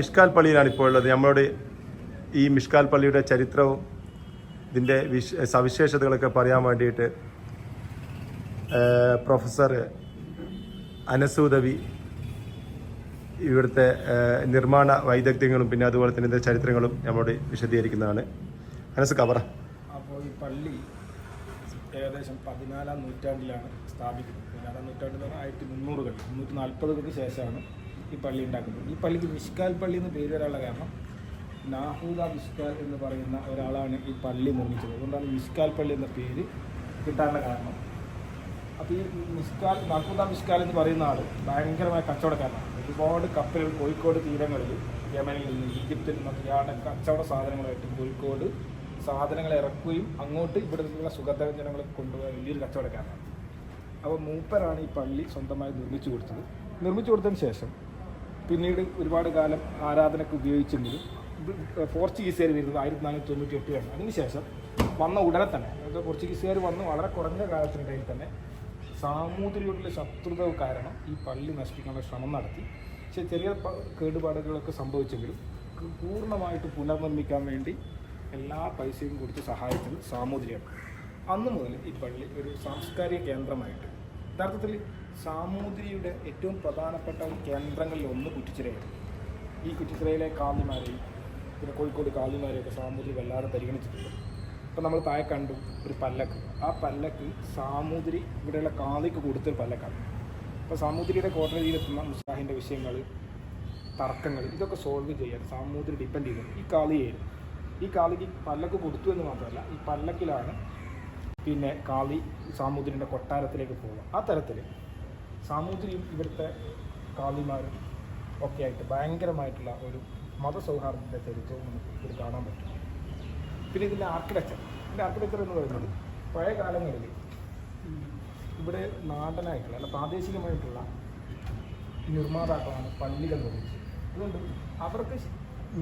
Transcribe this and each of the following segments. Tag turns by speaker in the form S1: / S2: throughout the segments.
S1: മിഷ്കാൽ പള്ളിയിലാണ് ഇപ്പോൾ ഉള്ളത്. നമ്മളോട് ഈ മിഷ്കാൽ പള്ളിയുടെ ചരിത്രവും ഇതിൻ്റെ സവിശേഷതകളൊക്കെ പറയാൻ വേണ്ടിയിട്ട് പ്രൊഫസർ അനസൂദവി ഇവിടുത്തെ നിർമ്മാണ വൈദഗ്ധ്യങ്ങളും പിന്നെ അതുപോലെ തന്നെ ഇതിൻ്റെ ചരിത്രങ്ങളും നമ്മളോട് വിശദീകരിക്കുന്നതാണ്. അനസ് കവറ.
S2: അപ്പോൾ ഈ പള്ളി ഏകദേശം 14-ാം നൂറ്റാണ്ടിലാണ് സ്ഥാപിക്കുന്നത്. 14-ാം നൂറ്റാണ്ടിൽ 1300-കൾ 340-കൾക്ക് ശേഷമാണ് ഈ പള്ളി ഉണ്ടാക്കുന്നത്. ഈ പള്ളിക്ക് മിഷ്കാൽ പള്ളി എന്ന് പേര് വരാനുള്ള കാരണം നാഹൂദ മിഷ്കാൽ എന്ന് പറയുന്ന ഒരാളാണ് ഈ പള്ളി നിർമ്മിച്ചത്. അതുകൊണ്ടാണ് മിഷ്കാൽ പള്ളി എന്ന പേര് കിട്ടാനുള്ള കാരണം. അപ്പോൾ ഈ നാഹൂദ മിഷ്കാൽ എന്ന് പറയുന്ന ആൾ ഭയങ്കരമായ കച്ചവടക്കാരനാണ്. ഒരുപാട് കപ്പലുകൾ കോഴിക്കോട് തീരങ്ങളിൽ യമനിൽ നിന്ന് ഈജിപ്തിൽ നിന്നൊക്കെ ഇയാളുടെ കച്ചവട സാധനങ്ങളായിട്ട് കോഴിക്കോട് സാധനങ്ങൾ ഇറക്കുകയും അങ്ങോട്ട് ഇവിടെ നിന്നുള്ള സുഗന്ധവ്യഞ്ജനങ്ങൾ കൊണ്ടുപോകാൻ വലിയൊരു കച്ചവടക്കാരനാണ്. അപ്പോൾ മൂപ്പരാണ് ഈ പള്ളി സ്വന്തമായി നിർമ്മിച്ചു കൊടുത്തതിന് ശേഷം പിന്നീട് ഒരുപാട് കാലം ആരാധനയ്ക്ക് ഉപയോഗിച്ചെങ്കിലും പോർച്ചുഗീസുകാർ വരുന്നത് 1498 അതിനുശേഷം വന്ന ഉടനെ തന്നെ അതായത് പോർച്ചുഗീസുകാർ വന്ന് വളരെ കുറഞ്ഞ കാലത്തിനിടയിൽ തന്നെ സാമൂതിരിയോടുള്ള ശത്രുത കാരണം ഈ പള്ളി നശിപ്പിക്കാനുള്ള ശ്രമം നടത്തി. പക്ഷേ ചെറിയ കേടുപാടുകളൊക്കെ സംഭവിച്ചെങ്കിലും പൂർണ്ണമായിട്ട് പുനർനിർമ്മിക്കാൻ വേണ്ടി എല്ലാ പൈസയും കൊടുത്ത് സഹായിച്ചത് സാമൂതിരിയാണ്. അന്ന് മുതൽ ഈ പള്ളി ഒരു സാംസ്കാരിക കേന്ദ്രമായിട്ട് യഥാർത്ഥത്തിൽ സാമൂതിരിയുടെ ഏറ്റവും പ്രധാനപ്പെട്ട കേന്ദ്രങ്ങളിൽ ഒന്ന് കുറ്റിച്ചിറയായിരുന്നു. ഈ കുറ്റിച്ചിറയിലെ കാളിമാരെയും പിന്നെ കോഴിക്കോട് കാളിമാരെയൊക്കെ സാമൂതിരി വല്ലാതെ പരിഗണിച്ചിട്ടുണ്ട്. അപ്പോൾ നമ്മൾ താഴെ കണ്ടു ഒരു പല്ലക്ക്. ആ പല്ലക്ക് സാമൂതിരി ഇവിടെയുള്ള കാളിക്ക് കൊടുത്തൊരു പല്ലക്കാണ്. അപ്പോൾ സാമൂതിരിയുടെ കോടതിയിലെത്തുന്ന മുസ്താഹിൻ്റെ വിഷയങ്ങൾ, തർക്കങ്ങൾ ഇതൊക്കെ സോൾവ് ചെയ്യാൻ സാമൂതിരി ഡിപ്പെൻഡ് ചെയ്തത് ഈ കാളിയായിരുന്നു. ഈ കാളിക്ക് പല്ലക്ക് കൊടുത്തു എന്ന് മാത്രമല്ല ഈ പല്ലക്കിലാണ് പിന്നെ കാളി സാമൂതിരിൻ്റെ കൊട്ടാരത്തിലേക്ക് പോകുക. ആ തരത്തിൽ സാമൂതിരിയും ഇവിടുത്തെ കാളിമാരും ഒക്കെ ആയിട്ട് ഭയങ്കരമായിട്ടുള്ള ഒരു മതസൗഹാർദ്ദത്തിൻ്റെ ചരിത്രവും നമുക്ക് ഇതിൽ കാണാൻ പറ്റും. പിന്നെ ഇതിൻ്റെ ആർക്കിടെക്ചർ എന്ന് പറയുന്നത് പഴയ കാലങ്ങളിൽ ഇവിടെ നാടനായിട്ടുള്ള അല്ല പ്രാദേശികമായിട്ടുള്ള നിർമ്മാതാക്കളാണ് പള്ളികൾ നിർമ്മിച്ചത്. അതുകൊണ്ട് അവർക്ക്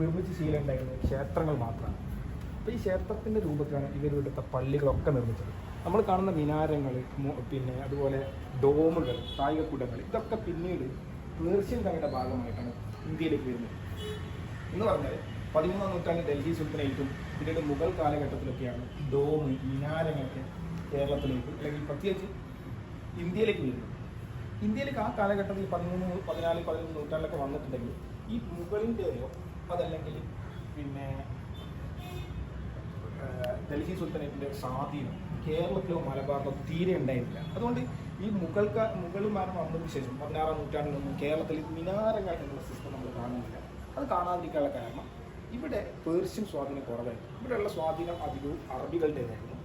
S2: നിർമ്മിച്ച ശീലം ഉണ്ടായിരുന്നത് ക്ഷേത്രങ്ങൾ മാത്രമാണ്. അപ്പോൾ ഈ ക്ഷേത്രത്തിൻ്റെ രൂപത്തിലാണ് ഇവരിവിടുത്തെ പള്ളികളൊക്കെ നിർമ്മിച്ചത്. നമ്മൾ കാണുന്ന മിനാരങ്ങൾ പിന്നെ അതുപോലെ ഡോമുകൾ, താഴികക്കുടങ്ങൾ ഇതൊക്കെ പിന്നീട് പേർഷ്യൻ കലയുടെ ഭാഗമായിട്ടാണ് ഇന്ത്യയിലേക്ക് വരുന്നത്. എന്ന് പറഞ്ഞാൽ 13-ാം നൂറ്റാണ്ടിൽ ഡൽഹി സുൽത്താനേറ്റും പിന്നീട് മുഗൾ കാലഘട്ടത്തിലൊക്കെയാണ് ഡോം, മിനാരങ്ങളൊക്കെ കേരളത്തിലേക്ക് അല്ലെങ്കിൽ പ്രത്യേകിച്ച് ഇന്ത്യയിലേക്ക് വരുന്നത്. ഇന്ത്യയിലേക്ക് ആ കാലഘട്ടത്തിൽ 13, 14, 15 നൂറ്റാണ്ടിലൊക്കെ വന്നിട്ടുണ്ടെങ്കിൽ ഈ മുഗളിൻ്റെയോ അതല്ലെങ്കിൽ പിന്നെ ഡൽഹി സുൽത്താനേറ്റിൻ്റെ സ്വാധീനം കേരളത്തിലോ മലബാറിലോ തീരെ ഉണ്ടായിരുന്നില്ല. അതുകൊണ്ട് ഈ മുഗൾമാർ വന്നതിന് ശേഷം 16-ാം നൂറ്റാണ്ടിലൊന്നും കേരളത്തിൽ മിനാരങ്ങൾ എന്നുള്ള സിസ്റ്റം നമ്മൾ കാണുന്നില്ല. അത് കാണാതിരിക്കാനുള്ള കാരണം ഇവിടെ പേർഷ്യൻ സ്വാധീനം കുറവായിരുന്നു. ഇവിടെയുള്ള സ്വാധീനം അധികവും അറബികളുടേതായിരുന്നു.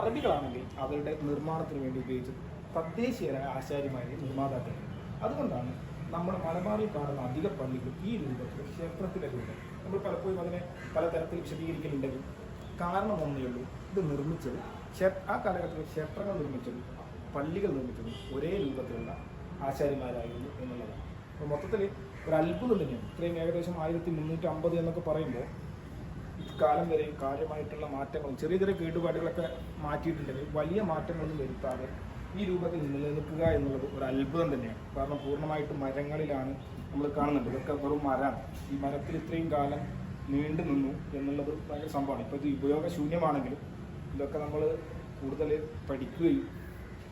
S2: അറബികളാണെങ്കിൽ അവരുടെ നിർമ്മാണത്തിന് വേണ്ടി ഉപയോഗിച്ചത് തദ്ദേശീയരായ ആശാരിമാരെയും നിർമ്മാതാക്കളായിരുന്നു. അതുകൊണ്ടാണ് നമ്മുടെ മലബാറിൽ കാണുന്ന അധിക പള്ളികൾ ഈ രൂപത്തിൽ ക്ഷേത്രത്തിലെ രൂപം. നമ്മൾ പലപ്പോഴും അതിനെ പലതരത്തിൽ വിശദീകരിക്കലുണ്ടെങ്കിൽ കാരണം ഒന്നേ ഉള്ളൂ, ഇത് നിർമ്മിച്ചത് ആ കാലഘട്ടത്തിൽ ക്ഷേത്രങ്ങൾ നിർമ്മിച്ചതും പള്ളികൾ നിർമ്മിച്ചതും ഒരേ രൂപത്തിലുള്ള ആശാരിമാരായിരുന്നു എന്നുള്ളതാണ്. അപ്പോൾ മൊത്തത്തിൽ ഒരു അത്ഭുതം തന്നെയാണ്. ഇത്രയും ഏകദേശം 1350 എന്നൊക്കെ പറയുമ്പോൾ ഇക്കാലം വരെ കാര്യമായിട്ടുള്ള മാറ്റങ്ങളും ചെറിയ ചെറിയ കേടുപാടുകളൊക്കെ മാറ്റിയിട്ടുണ്ടെങ്കിൽ വലിയ മാറ്റങ്ങളൊന്നും വരുത്താതെ ഈ രൂപത്തിൽ നിലനിൽക്കുക എന്നുള്ളത് ഒരു അത്ഭുതം തന്നെയാണ്. കാരണം പൂർണ്ണമായിട്ടും മരങ്ങളിലാണ് നമ്മൾ കാണുന്നുണ്ട്. ഇതൊക്കെ വെറും മരമാണ്. ഈ മരത്തിൽ ഇത്രയും കാലം നീണ്ടു നിന്നു എന്നുള്ളത് ഭയങ്കര സംഭവമാണ്. ഇപ്പോൾ ഇത് ഉപയോഗശൂന്യമാണെങ്കിലും ഇതൊക്കെ നമ്മൾ കൂടുതൽ പഠിക്കുകയും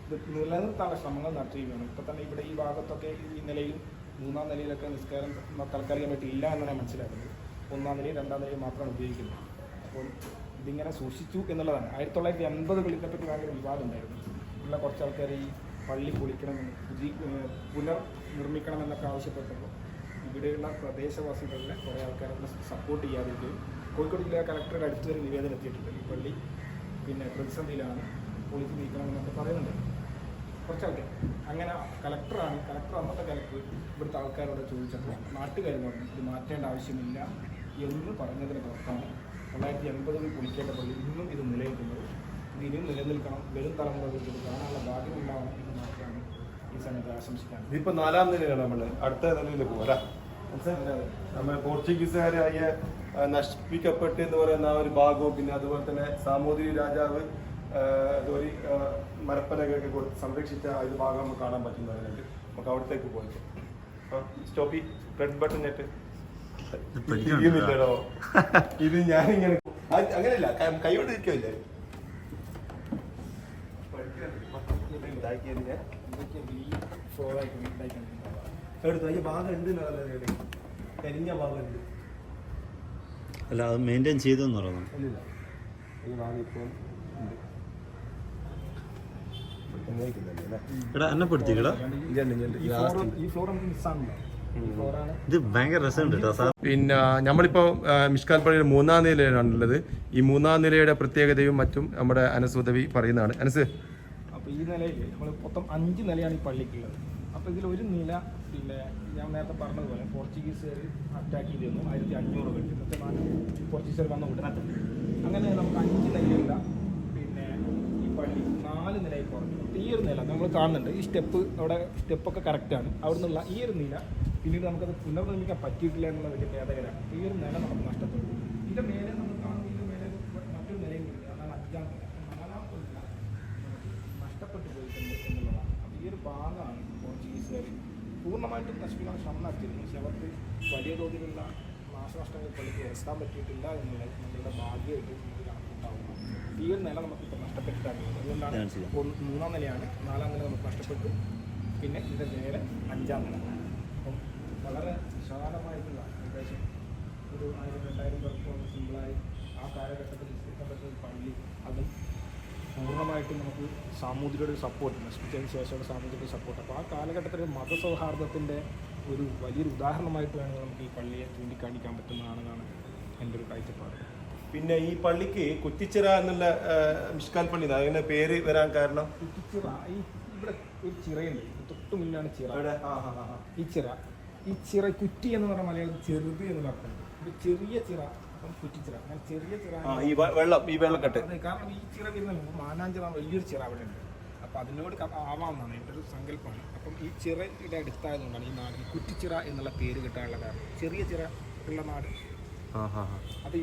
S2: ഇത് നിലനിർത്താനുള്ള ശ്രമങ്ങൾ നടത്തുകയാണ്. ഇപ്പോൾ തന്നെ ഇവിടെ ഈ ഭാഗത്തൊക്കെ ഈ നിലയിൽ 3-ാം നിലയിലൊക്കെ നിസ്കാരം താൽക്കാലികമായിട്ട് ഇല്ല എന്നാണ് മനസ്സിലാക്കുന്നത്. 1-ാം നിലയും 2-ാം നിലയും മാത്രമാണ് ഉപയോഗിക്കുന്നത്. അപ്പോൾ ഇതിങ്ങനെ സൂക്ഷിച്ചു എന്നുള്ളതാണ്. 1980-കളിൽ ഇതിനെപ്പറ്റി ഭയങ്കര വിവാദം ഉണ്ടായിരുന്നു. ഉള്ള കുറച്ച് ആൾക്കാർ ഈ പള്ളി പൊളിക്കണമെന്ന് പുനർനിർമ്മിക്കണമെന്നൊക്കെ ആവശ്യപ്പെട്ടപ്പോൾ ഇവിടെയുള്ള പ്രദേശവാസികളിലെ കുറേ ആൾക്കാരെ സപ്പോർട്ട് ചെയ്യാതിരിക്കുകയും കോഴിക്കോട് ജില്ലാ കളക്ടറുടെ അടുത്തൊരു നിവേദനം എത്തിയിട്ടുണ്ട്. ഈ പള്ളി പിന്നെ പ്രതിസന്ധിയിലാണ്, പൊളിച്ച് നീക്കണമെന്നൊക്കെ പറയുന്നുണ്ട് കുറച്ച് ആൾക്കാർ. അങ്ങനെ കളക്ടർ അന്നത്തെ കളക്ടർ ഇവിടുത്തെ ആൾക്കാരോട് ചോദിച്ചപ്പോൾ നാട്ടുകാർ പറഞ്ഞു ഇത് മാറ്റേണ്ട ആവശ്യമില്ല എന്ന് പറഞ്ഞതിന് പുറത്താണ് 1980-ൽ പൊളിക്കേണ്ട പള്ളി ഇന്നും ഇത് നിലനിൽക്കുന്നത്. ഇത് ഇനിയും നിലനിൽക്കണം, വരും തലമുറകൾക്ക് ഇത് കാണാനുള്ള ഭാഗ്യം ഉണ്ടാവണം എന്ന് മാത്രമാണ് ഈ സമയത്ത് ആശംസിക്കാൻ.
S1: ഇതിപ്പോൾ 4-ാം നിലയിലാണ് നമ്മൾ അടുത്ത നിലയിൽ പോരാ. നമ്മൾ പോർച്ചുഗീസുകാരായ നശിപ്പിക്കപ്പെട്ട് എന്ന് പറയുന്ന ആ ഒരു ഭാഗവും പിന്നെ അതുപോലെ തന്നെ സാമൂതിരി രാജാവ് ഒരു മരപ്പലകൊക്കെ കൊടുത്ത് സംരക്ഷിച്ച ഒരു ഭാഗം നമുക്ക് കാണാൻ പറ്റുന്നതിനായിട്ട് നമുക്ക് അവിടത്തേക്ക് പോയിട്ട് സ്റ്റോപ്പി റെഡ് ബട്ടൺ ഞെട്ട് തിരിയുന്നില്ലടോ. ഇത് ഞാനിങ്ങനെ അങ്ങനെയല്ല, കൈകൊണ്ട് ഇരിക്കില്ലേ ഉണ്ടാക്കിയത് ഞാൻ എടുത്തു. അതിന്റെ ഭാഗം ഉണ്ട്, കരിഞ്ഞ ഭാഗം ഉണ്ട്.
S3: അല്ല അത് മെയിൻറ്റെയിൻ ചെയ്തെന്ന് പറഞ്ഞു.
S1: ഇല്ല, ഈ ഭാഗം ഇപ്പോൾ ഉണ്ട്.
S3: എടാ എന്നെ പിടിച്ചിക്കടാ,
S2: ഈ ഫ്ലോർ നമുക്ക് മിസ്സാണല്ലോ. ഈ ഫ്ലോറാണ്
S3: ഇത് ഭയങ്കര രസമുണ്ട് കേട്ടോ സാർ.
S1: പിന്നെ നമ്മളിപ്പോൾ മിഷ്കാൽ പള്ളിയുടെ 3-ാം നിലയിലാണുള്ളത്. ഈ 3-ാം നിലയുടെ പ്രത്യേകതയും മറ്റും നമ്മുടെ അനസ് ഉദവി പറയുന്നതാണ്. അനസ്,
S2: അപ്പോൾ ഈ നിലയിൽ നമ്മൾ മൊത്തം 5 നിലയാണ് ഈ പള്ളിക്കുള്ളത്. അപ്പോൾ ഇതിലൊരു നില പിന്നെ ഞാൻ നേരത്തെ പറഞ്ഞതുപോലെ പോർച്ചുഗീസുകാർ അറ്റാക്ക് ചെയ്തിരുന്നു 1500 ഇന്നത്തെ പോർച്ചുഗീസുകാർ വന്ന ഉടനെ തന്നെ. അങ്ങനെ നമുക്ക് 5 നിലയുള്ള പിന്നെ ഈ പള്ളി 4 നിലയിൽ കുറഞ്ഞു. ഈ ഒരു നില നമ്മൾ കാണുന്നുണ്ട്, ഈ സ്റ്റെപ്പൊക്കെ കറക്റ്റാണ്. അവിടെ നിന്നുള്ള ഈ ഒരു നില പിന്നീട് നമുക്കത് പുനർനിർമ്മിക്കാൻ പറ്റിയിട്ടില്ല എന്നുള്ള വലിയ വേദനയാണ്. ഈ ഒരു നില നമുക്ക് നഷ്ടപ്പെട്ടു. ഇതിൻ്റെ മേലെ നമ്മൾ കാണുന്ന ഇതിൻ്റെ മേലെ മറ്റൊരു നിലയും കൂടി, അതാണ് 5-ാം നില. 4-ാമത്തെ നില നഷ്ടപ്പെട്ടു പോയിട്ടുണ്ട് എന്നുള്ളതാണ്. അപ്പോൾ ഈ ഒരു ഭാഗമാണ് പോർച്ചുഗീസുകാർ പൂർണ്ണമായിട്ടും നശിപ്പിക്കാൻ ശ്രമം നടത്തിയിരുന്നു. പക്ഷെ അവർക്ക് വലിയ തോതിലുള്ള നാശനഷ്ടങ്ങൾ പള്ളിക്ക് വരുത്താൻ പറ്റിയിട്ടില്ല എന്നുള്ളത് നമ്മളുടെ ഭാഗ്യമായിട്ട് നമുക്ക് കണക്കുണ്ടാവുന്നു. ഈ ഒരു നില നമുക്കിപ്പോൾ നഷ്ടപ്പെട്ടിട്ടാണ്. അതുകൊണ്ടാണ് 3-ാം നിലയാണ്, 4-ാം നില നമുക്ക് നഷ്ടപ്പെട്ടു. പിന്നെ ഇതിൻ്റെ മേലെ 5-ാം നില. അപ്പം വളരെ വിശാലമായിട്ടുള്ള ഏകദേശം ഒരു 1000-2000 പേർക്ക് സിമ്പിളായി ആ കാലഘട്ടത്തിൽ വിശ്വസിക്കാൻ പറ്റുന്ന പള്ളി, അതും പൂർണ്ണമായിട്ടും നമുക്ക് സാമൂതിരിയുടെ ഒരു സപ്പോർട്ട്, നശിപ്പിച്ചതിന് ശേഷമുള്ള സാമൂതിരിയുടെ സപ്പോർട്ട്. അപ്പോൾ ആ കാലഘട്ടത്തിൽ മതസൗഹാർദ്ദത്തിൻ്റെ ഒരു വലിയൊരു ഉദാഹരണമായിട്ട് വേണമെങ്കിൽ നമുക്ക് ഈ പള്ളിയെ ചൂണ്ടിക്കാണിക്കാൻ പറ്റുന്നതാണെന്നാണ് എൻ്റെ ഒരു കാഴ്ചപ്പാട്.
S1: പിന്നെ ഈ പള്ളിക്ക് കുറ്റിച്ചിറ എന്നുള്ള മിഷ്കാൽ പള്ളി അങ്ങനെ പേര് വരാൻ കാരണം
S2: കുറ്റിച്ചിറ, ഈ ഇവിടെ ഒരു ചിറയുണ്ട്, തൊട്ട് മുന്നിലാണ് ചിറ. ഈ ചിറ കുറ്റി എന്ന് പറഞ്ഞ മലയാളത്തിൽ ചെറുത് എന്നുള്ള അർത്ഥം. ഒരു ചെറിയ ചിറ, അപ്പം കുറ്റിച്ചിറ. അങ്ങനെ ചെറിയ ചിറ
S1: ഈ വെള്ളക്കെട്ട്.
S2: കാരണം ഈ ചിറ വരുന്ന മാനാഞ്ചിറ വലിയൊരു ചിറ അവിടെ ഉണ്ട്. അപ്പം അതിനോട് ആവാമെന്നാണ് എൻ്റെ ഒരു സങ്കല്പമാണ്. അപ്പം ഈ ചിറയുടെ അടുത്തായതുകൊണ്ടാണ് ഈ നാടിന് കുറ്റിച്ചിറ എന്നുള്ള പേര് കിട്ടാനുള്ള കാരണം. ചെറിയ ചിറ ഉള്ള നാട്. അപ്പോൾ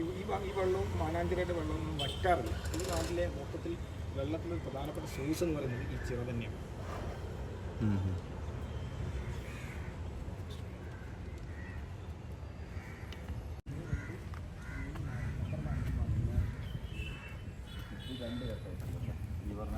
S2: ഈ വെള്ളവും മാനാഞ്ചിറയുടെ വെള്ളമൊന്നും വറ്റാറില്ല. ഈ നാട്ടിലെ മൊത്തത്തിൽ വെള്ളത്തിലൊരു പ്രധാനപ്പെട്ട സോഴ്സ് എന്ന് പറയുന്നത് ഈ ചിറ തന്നെയാണ്. ഈ പറഞ്ഞ